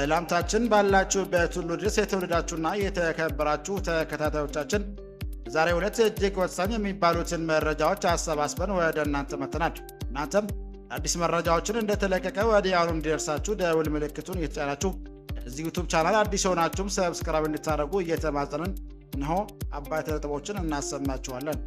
ሰላምታችን ባላችሁበት ሁሉ ድረስ የተወደዳችሁና የተከበራችሁ ተከታታዮቻችን ዛሬው ዕለት እጅግ ወሳኝ የሚባሉትን መረጃዎች አሰባስበን ወደ እናንተ መጥተናል። እናንተም አዲስ መረጃዎችን እንደተለቀቀ ወዲያውኑ እንዲደርሳችሁ ደውል ምልክቱን እየተጫናችሁ እዚህ ዩቲዩብ ቻናል አዲስ ሆናችሁም ሰብስክራይብ እንድታደርጉ እየተማጸንን እነሆ አባይ ነጥቦችን እናሰማችኋለን።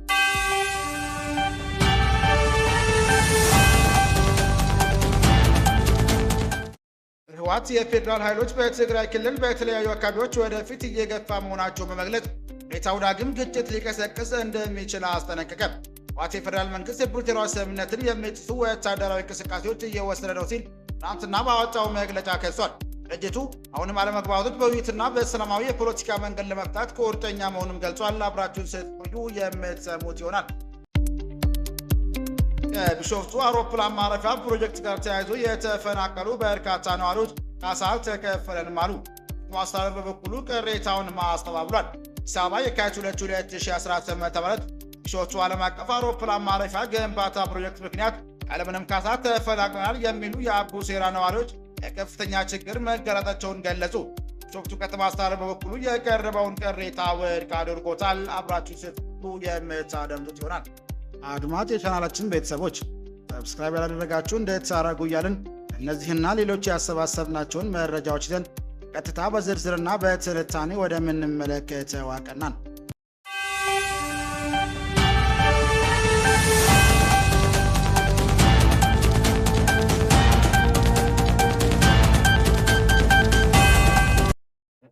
ህወሓት የፌዴራል ኃይሎች በትግራይ ክልል በተለያዩ አካባቢዎች ወደፊት እየገፋ መሆናቸውን በመግለጽ ሁኔታው ዳግም ግጭት ሊቀሰቅስ እንደሚችል አስጠነቀቀ። ህወሓት የፌዴራል መንግስት የፕሪቶሪያ ስምምነትን የሚጥሱ ወታደራዊ እንቅስቃሴዎች እየወሰደ ነው ሲል ትናንትና ባወጣው መግለጫ ከሷል። ድርጅቱ አሁንም አለመግባባቶች በውይይትና በሰላማዊ የፖለቲካ መንገድ ለመፍታት ቁርጠኛ መሆኑን ገልጿል። አብራችሁን ስትቆዩ የምትሰሙት ይሆናል። ከቢሾፍቱ አውሮፕላን ማረፊያ ፕሮጀክት ጋር ተያይዞ የተፈናቀሉ በርካታ ነዋሪዎች ካሳ አልተከፈለንም አሉ። ማስተዳደሩ በበኩሉ ቅሬታውን ማስተባብሏል። አዲስ አበባ የካቲት 2017 ዓ.ም ቢሾፍቱ ዓለም አቀፍ አውሮፕላን ማረፊያ ግንባታ ፕሮጀክት ምክንያት ያለምንም ካሳ ተፈናቅለናል የሚሉ የአቡሴራ ነዋሪዎች የከፍተኛ ችግር መጋለጣቸውን ገለጹ። ቢሾፍቱ ከተማ አስተዳደር በበኩሉ የቀረበውን ቅሬታ ውድቅ አድርጎታል። አብራችሁ ስትሉ የምታደምጡት ይሆናል። አድማጭ የቻናላችን ቤተሰቦች ሰብስክራይብ ያላደረጋችሁ እንድታደርጉ እያልን እነዚህና ሌሎች ያሰባሰብናቸውን መረጃዎች ይዘን ቀጥታ በዝርዝርና በትንታኔ ወደምንመለከተው አቀናን።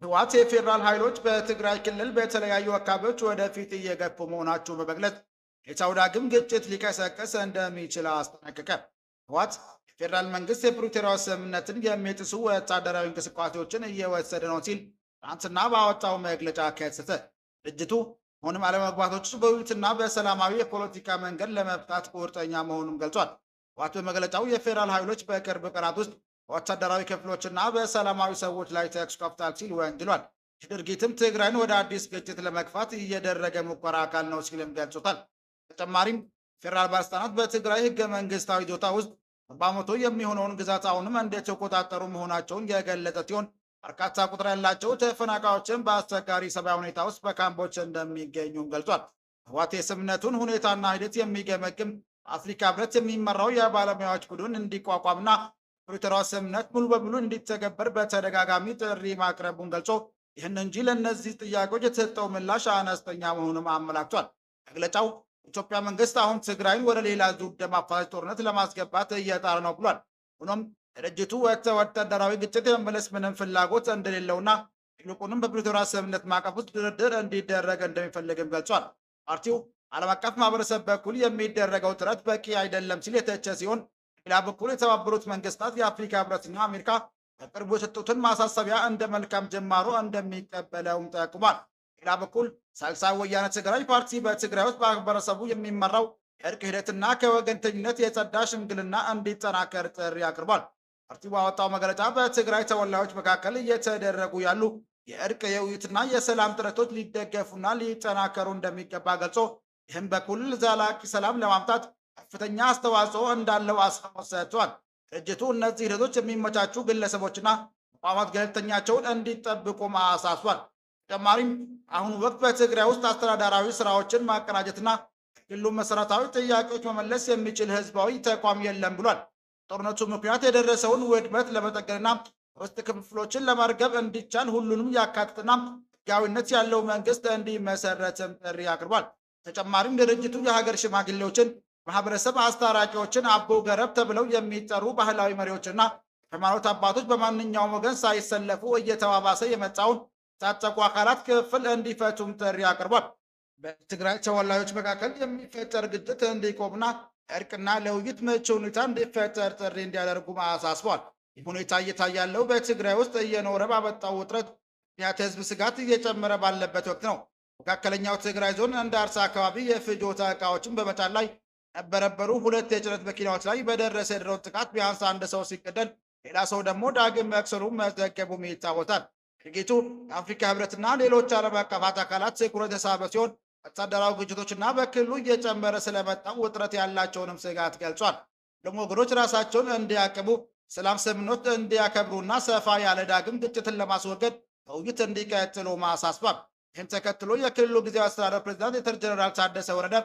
ህወሓት የፌዴራል ኃይሎች በትግራይ ክልል በተለያዩ አካባቢዎች ወደፊት እየገፉ መሆናቸውን በመግለጽ ሁኔታው ዳግም ግጭት ሊቀሰቅስ እንደሚችል አስጠነቀቀ። ህወሓት የፌዴራል መንግስት የፕሪቶሪያ ስምምነትን የሚጥሱ ወታደራዊ እንቅስቃሴዎችን እየወሰደ ነው ሲል ትናንትና ባወጣው መግለጫ ከሰተ። ድርጅቱ አሁንም አለመግባባቶች በውይይትና በሰላማዊ የፖለቲካ መንገድ ለመፍታት ቁርጠኛ መሆኑን ገልጿል። ህወሓት በመግለጫው የፌዴራል ኃይሎች በቅርብ ቀናት ውስጥ በወታደራዊ ክፍሎችና በሰላማዊ ሰዎች ላይ ተኩስ ከፍተዋል ሲል ወንጅሏል። ይህ ድርጊትም ትግራይን ወደ አዲስ ግጭት ለመግፋት እየደረገ ሙከራ አካል ነው ሲልም ገልጾታል። በተጨማሪም ፌዴራል ባለስልጣናት በትግራይ ህገ መንግስታዊ ይዞታ ውስጥ 40% የሚሆነውን ግዛት አሁንም እንደተቆጣጠሩ መሆናቸውን የገለጸ ሲሆን በርካታ ቁጥር ያላቸው ተፈናቃዮችን በአስቸጋሪ ሰብአዊ ሁኔታ ውስጥ በካምፖች እንደሚገኙም ገልጿል። ህወሓት የስምምነቱን ሁኔታና ሂደት የሚገመግም በአፍሪካ ህብረት የሚመራው የባለሙያዎች ቡድን እንዲቋቋምና ፕሪቶሪያ ስምምነት ሙሉ በሙሉ እንዲተገበር በተደጋጋሚ ጥሪ ማቅረቡን ገልጾ ይህን እንጂ ለእነዚህ ጥያቄዎች የተሰጠው ምላሽ አነስተኛ መሆኑን አመላክቷል። መግለጫው የኢትዮጵያ መንግስት አሁን ትግራይን ወደ ሌላ ዙር ደም አፋሳሽ ጦርነት ለማስገባት እየጣረ ነው ብሏል። ሆኖም ድርጅቱ ወታደራዊ ግጭት የመመለስ ምንም ፍላጎት እንደሌለውና ይልቁንም በፕሪቶሪያ ስምምነት ማዕቀፍ ውስጥ ድርድር እንዲደረግ እንደሚፈልግም ገልጿል። ፓርቲው ዓለም አቀፍ ማህበረሰብ በኩል የሚደረገው ጥረት በቂ አይደለም ሲል የተቸ ሲሆን ሌላ በኩል የተባበሩት መንግስታት፣ የአፍሪካ ህብረትና አሜሪካ በቅርቡ የሰጡትን ማሳሰቢያ እንደ መልካም ጅማሮ እንደሚቀበለውም ጠቁሟል። ሌላ በኩል ሳልሳይ ወያነ ትግራይ ፓርቲ በትግራይ ውስጥ በማህበረሰቡ የሚመራው የእርቅ ሂደትና ከወገንተኝነት የጸዳ ሽምግልና እንዲጠናከር ጥሪ አቅርቧል። ፓርቲው ባወጣው መግለጫ በትግራይ ተወላጆች መካከል እየተደረጉ ያሉ የእርቅ የውይይትና የሰላም ጥረቶች ሊደገፉና ሊጠናከሩ እንደሚገባ ገልጾ ይህም በኩል ዘላቂ ሰላም ለማምጣት ከፍተኛ አስተዋጽኦ እንዳለው አጽንኦት ሰጥቷል። ድርጅቱ እነዚህ ሂደቶች የሚመቻቹ ግለሰቦችና ተቋማት ገለልተኛቸውን እንዲጠብቁ አሳስቧል። ተጨማሪም አሁን ወቅት በትግራይ ውስጥ አስተዳደራዊ ስራዎችን ማቀናጀትና ክልሉ መሰረታዊ ጥያቄዎች መመለስ የሚችል ህዝባዊ ተቋም የለም ብሏል። ጦርነቱ ምክንያት የደረሰውን ውድመት ለመጠገንና ውስጥ ክፍፍሎችን ለማርገብ እንዲቻል ሁሉንም ያካትትና ህጋዊነት ያለው መንግስት እንዲመሰረትም ጥሪ አቅርቧል። ተጨማሪም ድርጅቱ የሀገር ሽማግሌዎችን፣ ማህበረሰብ አስታራቂዎችን፣ አቦ ገረብ ተብለው የሚጠሩ ባህላዊ መሪዎችና ሃይማኖት አባቶች በማንኛውም ወገን ሳይሰለፉ እየተባባሰ የመጣውን ታጠቁ አካላት ክፍል እንዲፈቱም ጥሪ አቅርቧል። በትግራይ ተወላጆች መካከል የሚፈጠር ግጭት እንዲቆምና እርቅና ለውይይት ምቹ ሁኔታ እንዲፈጠር ጥሪ እንዲያደርጉ አሳስቧል። ይህ ሁኔታ እየታየ ያለው በትግራይ ውስጥ እየኖረ ባመጣው ውጥረት ምክንያት ህዝብ ስጋት እየጨመረ ባለበት ወቅት ነው። መካከለኛው ትግራይ ዞን እንዳርሳ አካባቢ የፍጆታ እቃዎችን በመጫን ላይ ነበረበሩ 2 የጭነት መኪናዎች ላይ በደረሰ የድሮን ጥቃት ቢያንስ 1 ሰው ሲገደል ሌላ ሰው ደግሞ ዳግም መቁሰሉ መዘገቡም ይታወሳል። ድርጊቱ የአፍሪካ ህብረትና ሌሎች ዓለም አቀፍ አካላት ትኩረት የሳበ ሲሆን ወታደራዊ ግጭቶችና በክልሉ እየጨመረ ስለመጣው ውጥረት ያላቸውንም ስጋት ገልጿል። ሁሉም ወገኖች ራሳቸውን እንዲያቅቡ ሰላም ስምምነት እንዲያከብሩና ሰፋ ያለ ዳግም ግጭትን ለማስወገድ ውይይት እንዲቀጥሉ ማሳስቧል። ይህም ተከትሎ የክልሉ ጊዜያዊ አስተዳደር ፕሬዝዳንት ሌተና ጀነራል ታደሰ ወረደ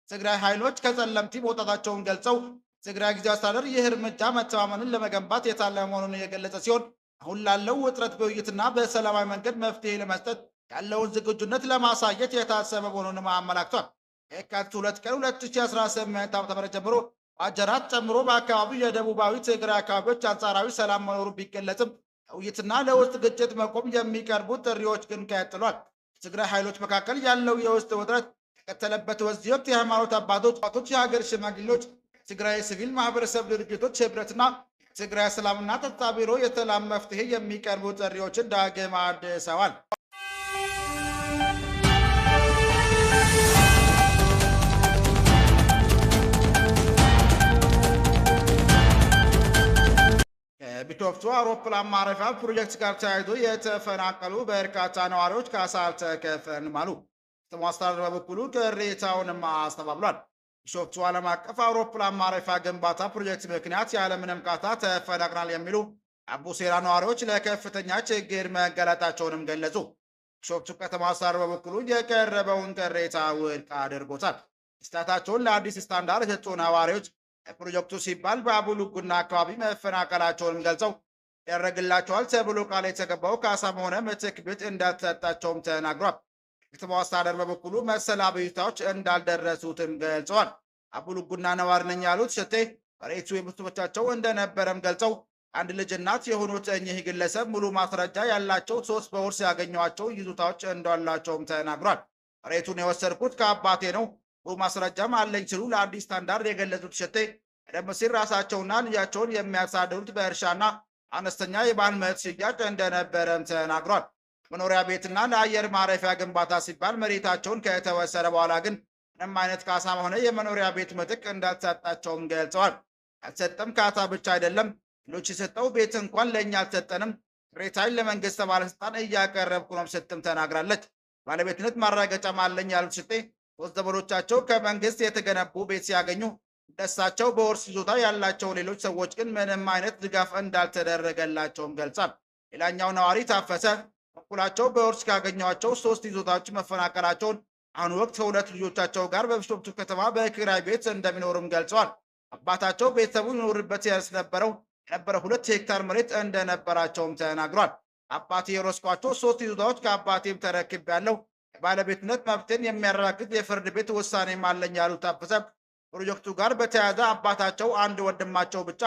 ትግራይ ኃይሎች ከጸለምቲ መውጣታቸውን ገልጸው ትግራይ ጊዜያዊ አስተዳደር ይህ እርምጃ መተማመንን ለመገንባት የታለመ መሆኑን የገለጸ ሲሆን አሁን ላለው ውጥረት በውይይትና በሰላማዊ መንገድ መፍትሄ ለመስጠት ያለውን ዝግጁነት ለማሳየት የታሰበ መሆኑንም አመላክቷል። የካቲት 2 ቀን 2018 ዓ.ም ጀምሮ ዋጀራት ጨምሮ በአካባቢው የደቡባዊ ትግራይ አካባቢዎች አንጻራዊ ሰላም መኖሩ ቢገለጽም ውይይትና ለውስጥ ግጭት መቆም የሚቀርቡት ጥሪዎች ግን ቀጥሏል። ትግራይ ኃይሎች መካከል ያለው የውስጥ ውጥረት የቀጠለበት በዚህ ወቅት የሃይማኖት አባቶች፣ የሀገር ሽማግሌዎች፣ ትግራይ ሲቪል ማህበረሰብ ድርጅቶች ህብረትና ትግራይ ሰላምና ጸጥታ ቢሮ የሰላም መፍትሄ የሚቀርቡ ጥሪዎችን ዳግም አድሰዋል። ከቢሾፍቱ አውሮፕላን ማረፊያ ፕሮጀክት ጋር ተያይዞ የተፈናቀሉ በርካታ ነዋሪዎች ካሳ አልተከፈለም አሉ። ከተማው አስተዳደር በበኩሉ ቅሬታውንም አስተባብሏል። ቢሾፍቱ ዓለም አቀፍ አውሮፕላን ማረፊያ ግንባታ ፕሮጀክት ምክንያት ያለምንም ካሳ ተፈናቅናል የሚሉ አቡሴራ ነዋሪዎች ለከፍተኛ ችግር መጋለጣቸውንም ገለጹ። ቢሾፍቱ ከተማ አስተዳደር በበኩሉ የቀረበውን ቅሬታ ውድቅ አድርጎታል። ስታታቸውን ለአዲስ ስታንዳርድ የሰጡ ነዋሪዎች ለፕሮጀክቱ ሲባል በአቡሉጉና አካባቢ መፈናቀላቸውንም ገልጸው ያደረግላቸዋል ተብሎ ቃል የተገባው ካሳም ሆነ ምትክ ቤት እንዳልተሰጣቸውም ተናግሯል። የከተማው አስተዳደር በበኩሉ መሰል አቤቱታዎች እንዳልደረሱትም ገልጸዋል። አቡሉጉና ነዋሪ ነኝ ያሉት ሸቴ መሬቱ የቤተሰቦቻቸው እንደነበረም ገልጸው አንድ ልጅ እናት የሆኑት እኚህ ግለሰብ ሙሉ ማስረጃ ያላቸው 3 በውርስ ያገኟቸው ይዞታዎች እንዳላቸውም ተናግሯል። መሬቱን የወሰድኩት ከአባቴ ነው፣ ሙሉ ማስረጃም አለኝ ሲሉ ለአዲስ ስታንዳርድ የገለጹት ሸቴ ቀደም ሲል ራሳቸውና ልጃቸውን የሚያሳድሩት በእርሻና አነስተኛ የባህል መሬት ሽያጭ እንደነበረም ተናግሯል። መኖሪያ ቤትና ለአየር ማረፊያ ግንባታ ሲባል መሬታቸውን ከተወሰደ በኋላ ግን ምንም አይነት ካሳም ሆነ የመኖሪያ ቤት ምትክ እንዳልተሰጣቸውም ገልጸዋል። ያልተሰጠም ካሳ ብቻ አይደለም፣ ሌሎች የሰጠው ቤት እንኳን ለእኛ አልተሰጠንም፣ ቅሬታዬን ለመንግስት ባለስልጣን እያቀረብኩ ነው ስትም ተናግራለች። ባለቤትነት ማረጋገጫም አለኝ ያሉት ሽጤ 3 ዘመዶቻቸው ከመንግስት የተገነቡ ቤት ሲያገኙ ደሳቸው በውርስ ይዞታ ያላቸው ሌሎች ሰዎች ግን ምንም አይነት ድጋፍ እንዳልተደረገላቸውም ገልጿል። ሌላኛው ነዋሪ ታፈሰ በኩላቸው በውርስ ካገኟቸው 3 ይዞታዎች መፈናቀላቸውን አሁን ወቅት ከ2 ልጆቻቸው ጋር በቢሾፍቱ ከተማ በኪራይ ቤት እንደሚኖሩም ገልጸዋል። አባታቸው ቤተሰቡ ይኖርበት የነበረው 2 ሄክታር መሬት እንደነበራቸውም ተናግሯል። አባቴ የወረስኳቸው 3 ይዞታዎች ከአባቴም ተረክቤያለሁ፣ ባለቤትነት መብትን የሚያረጋግጥ የፍርድ ቤት ውሳኔም አለኝ ያሉት ታፈሰ ፕሮጀክቱ ጋር በተያያዘ አባታቸው አንድ ወንድማቸው ብቻ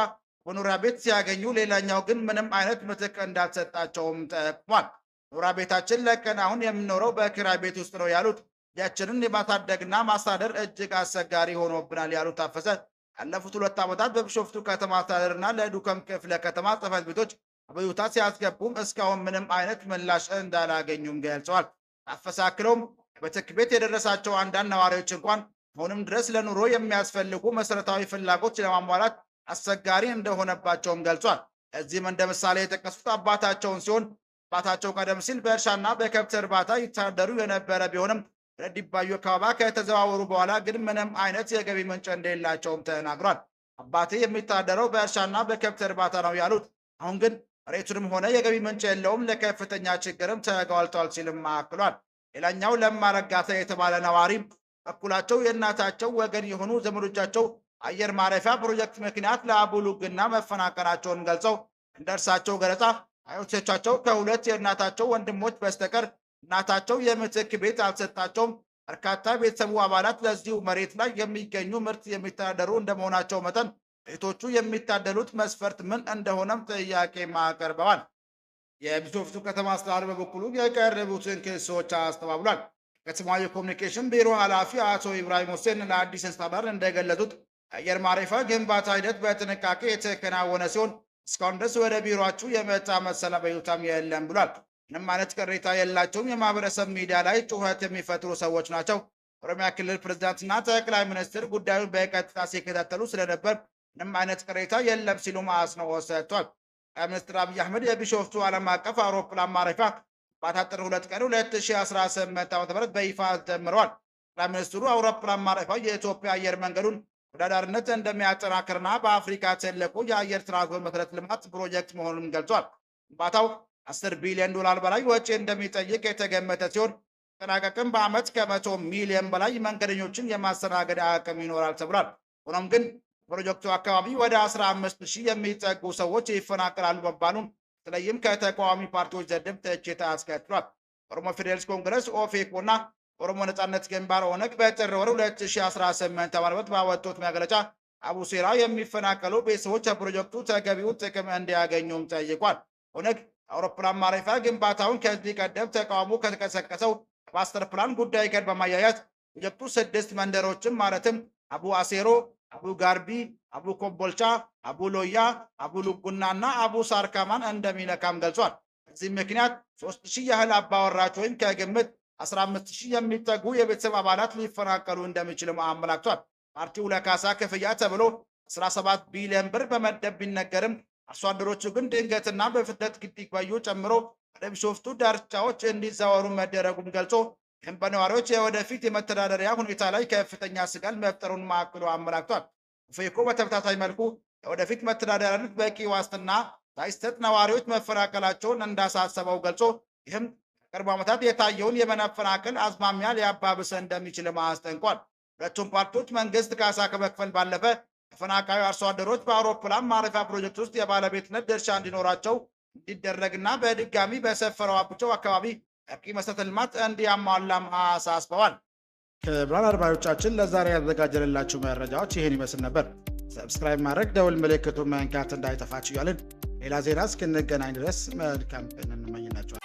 መኖሪያ ቤት ሲያገኙ ሌላኛው ግን ምንም አይነት ምትክ እንዳልሰጣቸውም ጠቅሟል። መኖሪያ ቤታችን ለቀን አሁን የምኖረው በኪራይ ቤት ውስጥ ነው ያሉት ያችንን የማሳደግና ማስተዳደር እጅግ አስቸጋሪ ሆኖብናል ያሉት ታፈሰ ያለፉት 2 ዓመታት በቢሾፍቱ ከተማ አስተዳደርና ለዱከም ክፍለ ከተማ ጽሕፈት ቤቶች አቤቱታ ሲያስገቡም እስካሁን ምንም አይነት ምላሽ እንዳላገኙም ገልጸዋል። ታፈሰ አክለውም ምትክ ቤት የደረሳቸው አንዳንድ ነዋሪዎች እንኳን አሁንም ድረስ ለኑሮ የሚያስፈልጉ መሰረታዊ ፍላጎች ለማሟላት አስቸጋሪ እንደሆነባቸውም ገልጿል። እዚህም እንደ ምሳሌ የጠቀሱት አባታቸውን ሲሆን አባታቸው ቀደም ሲል በእርሻና በከብት እርባታ ይተዳደሩ የነበረ ቢሆንም ወደ ዲባዩ አካባቢ ከተዘዋወሩ በኋላ ግን ምንም አይነት የገቢ ምንጭ እንደሌላቸውም ተናግሯል። አባቴ የሚተዳደረው በእርሻና በከብት እርባታ ነው ያሉት አሁን ግን መሬቱንም ሆነ የገቢ ምንጭ የለውም፣ ለከፍተኛ ችግርም ተጋልጧል ሲልም አክሏል። ሌላኛው ለማ ረጋሳ የተባለ ነዋሪም በኩላቸው የእናታቸው ወገን የሆኑ ዘመዶቻቸው አየር ማረፊያ ፕሮጀክት ምክንያት ለአቡሉግና መፈናቀላቸውን ገልጸው እንደ እርሳቸው ገለጻ አያቶቻቸው ከ2 የእናታቸው ወንድሞች በስተቀር እናታቸው የምትክ ቤት አልሰጣቸውም። በርካታ ቤተሰቡ አባላት ለዚሁ መሬት ላይ የሚገኙ ምርት የሚተዳደሩ እንደመሆናቸው መጠን ቤቶቹ የሚታደሉት መስፈርት ምን እንደሆነም ጥያቄ አቅርበዋል። የቢሾፍቱ ከተማ አስተዳደር በበኩሉ የቀረቡትን ክሶች አስተባብሏል። ከተማ የኮሚኒኬሽን ቢሮ ኃላፊ አቶ ኢብራሂም ሁሴን ለአዲስ ስታንዳርድ እንደገለጹት የአየር ማረፊያ ግንባታ ሂደት በጥንቃቄ የተከናወነ ሲሆን እስካሁን ድረስ ወደ ቢሮአችሁ የመጣ መሰል አቤቱታም የለም ብሏል። ምንም አይነት ቅሬታ የላቸውም። የማህበረሰብ ሚዲያ ላይ ጩኸት የሚፈጥሩ ሰዎች ናቸው። ኦሮሚያ ክልል ፕሬዝዳንትና ጠቅላይ ሚኒስትር ጉዳዩን በቀጥታ ሲከታተሉ ስለነበር ምንም አይነት ቅሬታ የለም ሲሉ አጽንኦት ሰጥቷል። ጠቅላይ ሚኒስትር አብይ አህመድ የቢሾፍቱ ዓለም አቀፍ አውሮፕላን ማረፊያ ጥር 2 ቀን 2018 ዓ.ም በይፋ ጀምረዋል። ጠቅላይ ሚኒስትሩ አውሮፕላን ማረፊያው የኢትዮጵያ አየር መንገዱን ወዳዳርነት እንደሚያጠናክርና በአፍሪካ ትልቁ የአየር ትራንስፖርት መሰረተ ልማት ፕሮጀክት መሆኑን ገልጿል። ግንባታው 10 ቢሊዮን ዶላር በላይ ወጪ እንደሚጠይቅ የተገመተ ሲሆን ተጠናቀቅም በዓመት ከ100 ሚሊዮን በላይ መንገደኞችን የማስተናገድ አቅም ይኖራል ተብሏል። ሆኖም ግን ፕሮጀክቱ አካባቢ ወደ 15,000 የሚጠጉ ሰዎች ይፈናቀላሉ መባሉን በተለይም ከተቃዋሚ ፓርቲዎች ዘንድም ትችት አስከትሏል። ኦሮሞ ፌዴራሊስት ኮንግረስ ኦፌኮ እና ኦሮሞ ነጻነት ግንባር ኦነግ በጥር ወር 2018 ዓ.ም ባወጡት መግለጫ አቡሴራ የሚፈናቀሉ ቤተሰቦች ከፕሮጀክቱ ተገቢውን ጥቅም እንዲያገኙም ጠይቋል። ኦነግ አውሮፕላን ማረፊያ ግንባታውን ከዚህ ቀደም ተቃውሞ ከተቀሰቀሰው ማስተር ፕላን ጉዳይ ጋር በማያያዝ ፕሮጀክቱ 6 መንደሮችን ማለትም አቡ አሴሮ፣ አቡ ጋርቢ፣ አቡ ኮምቦልቻ፣ አቡ ሎያ፣ አቡ ሉጉና እና አቡ ሳርካማን እንደሚነካም ገልጿል። በዚህ ምክንያት 3,000 ያህል አባወራች ወይም ከግምት 15,000 የሚጠጉ የቤተሰብ አባላት ሊፈናቀሉ እንደሚችልም አመላክቷል። ፓርቲው ለካሳ ክፍያ ተብሎ 17 ቢሊዮን ብር በመደብ ቢነገርም አርሶ አደሮቹ ግን ድንገትና በፍጥነት ግድግባዩ ጨምሮ ወደ ቢሾፍቱ ዳርቻዎች እንዲዛወሩ መደረጉን ገልጾ ይህም በነዋሪዎች የወደፊት የመተዳደሪያ ሁኔታ ላይ ከፍተኛ ስጋት መፍጠሩን ማዕከሉ አመላክቷል። ኦፌኮ በተመሳሳይ መልኩ የወደፊት መተዳደሪያነት በቂ ዋስትና ሳይሰጥ ነዋሪዎች መፈናቀላቸውን እንዳሳሰበው ገልጾ ይህም በቅርብ ዓመታት የታየውን የመፈናቀል አዝማሚያ ሊያባብስ እንደሚችልም አስጠንቋል። ሁለቱም ፓርቲዎች መንግስት ካሳ ከመክፈል ባለፈ ተፈናቃዩ አርሶ አደሮች በአውሮፕላን ማረፊያ ፕሮጀክት ውስጥ የባለቤትነት ድርሻ እንዲኖራቸው እንዲደረግና በድጋሚ በሰፈረው አብቸው አካባቢ በቂ መሰረተ ልማት እንዲያሟላም አሳስበዋል። ክቡራን አድማጮቻችን ለዛሬ ያዘጋጀንላችሁ መረጃዎች ይህን ይመስል ነበር። ሰብስክራይብ ማድረግ ደውል ምልክቱን መንካት እንዳይጠፋችሁ እያልን ሌላ ዜና እስክንገናኝ ድረስ መልካም ቀን እንመኝላችኋለን።